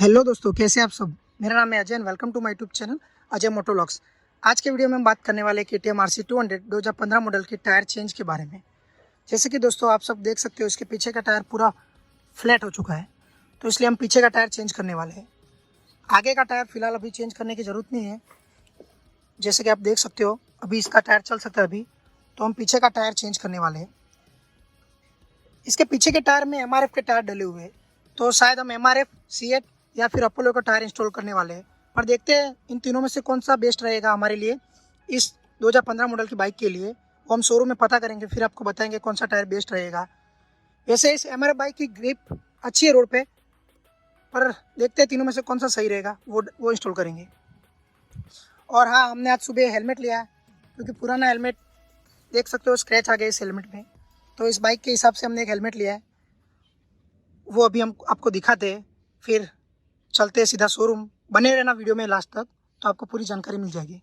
Hello दोस्तों, कैसे आप सब। मेरा नाम है Ajay and welcome to my YouTube channel Ajay Motologs. आज के वीडियो में हम बात करने वाले KTM RC 200 2015 मॉडल के टायर चेंज के बारे में। जैसे कि दोस्तों आप सब देख सकते हो, इसके पीछे का टायर पूरा फ्लैट हो चुका है, तो इसलिए हम पीछे का टायर चेंज करने वाले हैं। आगे का टायर फिलहाल अभी चेंज करने की ज़रूरत नहीं है। जैसे कि आप देख सकते हो, अभी इसका टायर चल सकता है अभी, तो हम पीछे का टायर चेंज करने वाले हैं। इसके पीछे के टायर में MRF के टायर डले हुए हैं, तो शायद हम MRF, C8 या फिर अपोलो का टायर इंस्टॉल करने वाले हैं। पर देखते हैं इन तीनों में से कौन सा बेस्ट रहेगा हमारे लिए इस 2015 मॉडल की बाइक के लिए। वो हम शोरूम में पता करेंगे, फिर आपको बताएंगे कौन सा टायर बेस्ट रहेगा। वैसे इस MRF बाइक की ग्रिप अच्छी है रोड पे, पर देखते हैं तीनों में से कौन सा सही रहेगा, वो इंस्टॉल करेंगे। और हाँ, हमने आज सुबह हेलमेट लिया है, क्योंकि पुराना हेलमेट देख सकते हो स्क्रैच आ गया इस हेलमेट में, तो इस बाइक के हिसाब से हमने एक हेलमेट लिया है। वो अभी हम आपको दिखाते हैं, फिर चलते हैं सीधा शोरूम। बने रहना वीडियो में लास्ट तक, तो आपको पूरी जानकारी मिल जाएगी।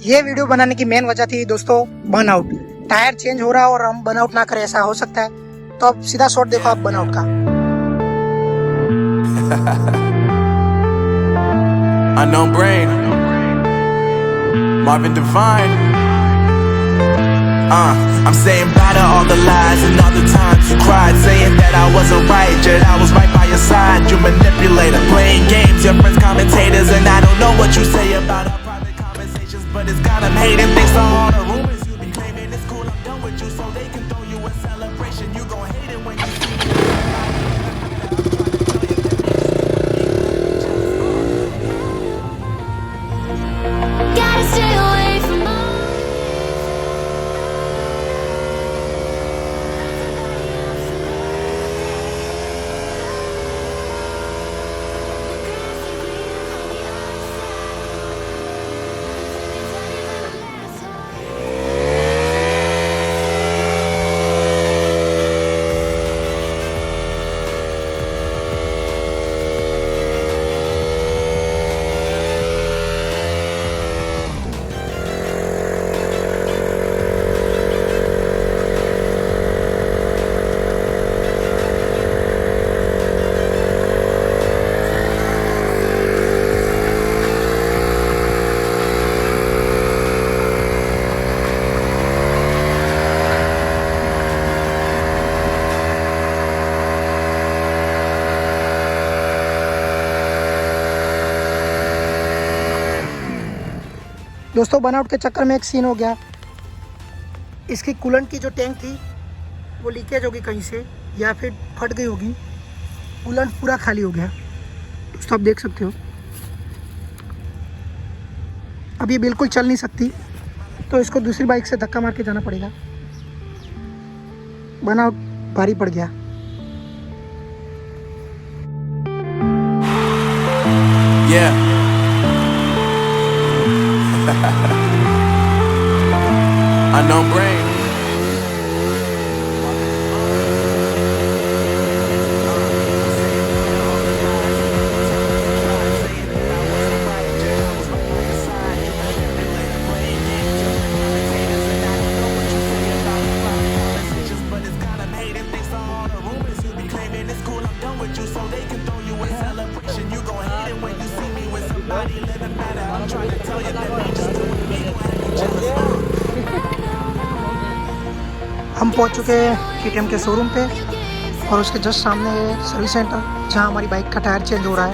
ये वीडियो बनाने की मेन वजह थी दोस्तों बर्नआउट। टायर चेंज हो रहा और हम बर्नआउट ना करें, ऐसा हो सकता है। तो अब सीधा शॉट देखो आप बर्नआउट का। Unknown brain, Marvin Devine. I'm saying bye to all the lies and all the times you cried, saying that I wasn't right, yet I was right by your side. You manipulator, playing games, your friends commentators, and I don't know what you say about our private conversations, but it's got them hating. Thanks to all the rumors you be claiming, it's cool, I'm done with you, so they can throw you a celebration. You gon' hate it when you see me. Gotta stay away from all. दोस्तों burnout के चक्कर में एक scene हो गया। इसकी coolant की जो टैंक थी वो लीकेज होगी कहीं से, या फिर फट गई होगी। कूलेंट पूरा खाली हो गया दोस्तों, आप देख सकते हो। अब ये बिल्कुल चल नहीं सकती, तो इसको दूसरी बाइक से धक्का मार के जाना पड़ेगा। बर्नआउट भारी पड़ गया। Yeah. Unknown brain. हम पहुंच चुके हैं KTM के शोरूम पे, और उसके जस्ट सामने है सर्विस सेंटर, जहां हमारी बाइक का टायर चेंज हो रहा है।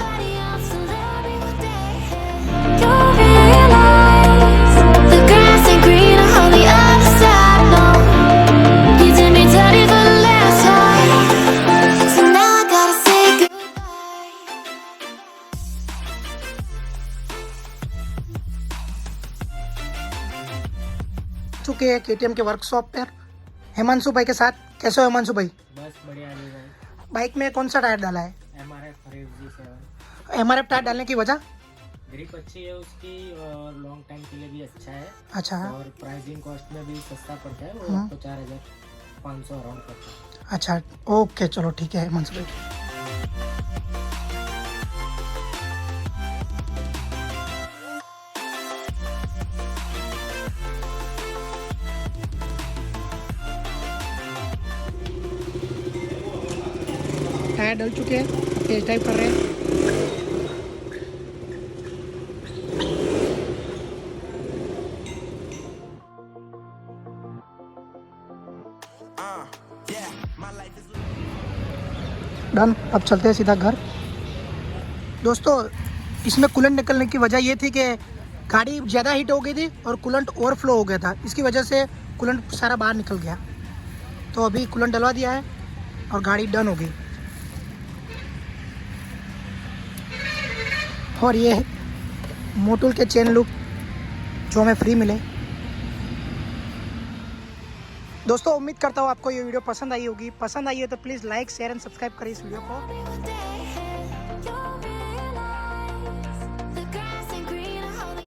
The grass ain't greener चुके हैं KTM के वर्कशॉप पर हिमांशु भाई के साथ। कैसे हो हिमांशु भाई? बस बढ़िया अली भाई। बाइक में कौन सा टायर डाला है? MRF G7 MRF टायर डालने की वजह? ग्रिप अच्छी है उसकी और लॉन्ग टाइम के लिए भी अच्छा है अच्छा और प्राइसिंग कॉस्ट में भी सस्ता पड़ता है। वो आपको 4500 अराउंड पड़ता है। अच्छा ओके चलो ठीक है हिमांशु भाई। टायर डल चुके हैं, टेस्ट ड्राइव कर रहे हैं। डन। अब चलते हैं सीधा घर। दोस्तों इसमें कूलेंट निकलने की वजह ये थी कि गाड़ी ज़्यादा हीट हो गई थी और कूलेंट ओवरफ्लो हो गया था, इसकी वजह से कूलेंट सारा बाहर निकल गया। तो अभी कूलेंट डलवा दिया है और गाड़ी डन हो गई। और ये मोटूल के चेन लूप जो हमें फ्री मिले। दोस्तों उम्मीद करता हूँ आपको ये वीडियो पसंद आई होगी। पसंद आई हो तो please like share and subscribe करें इस वीडियो को।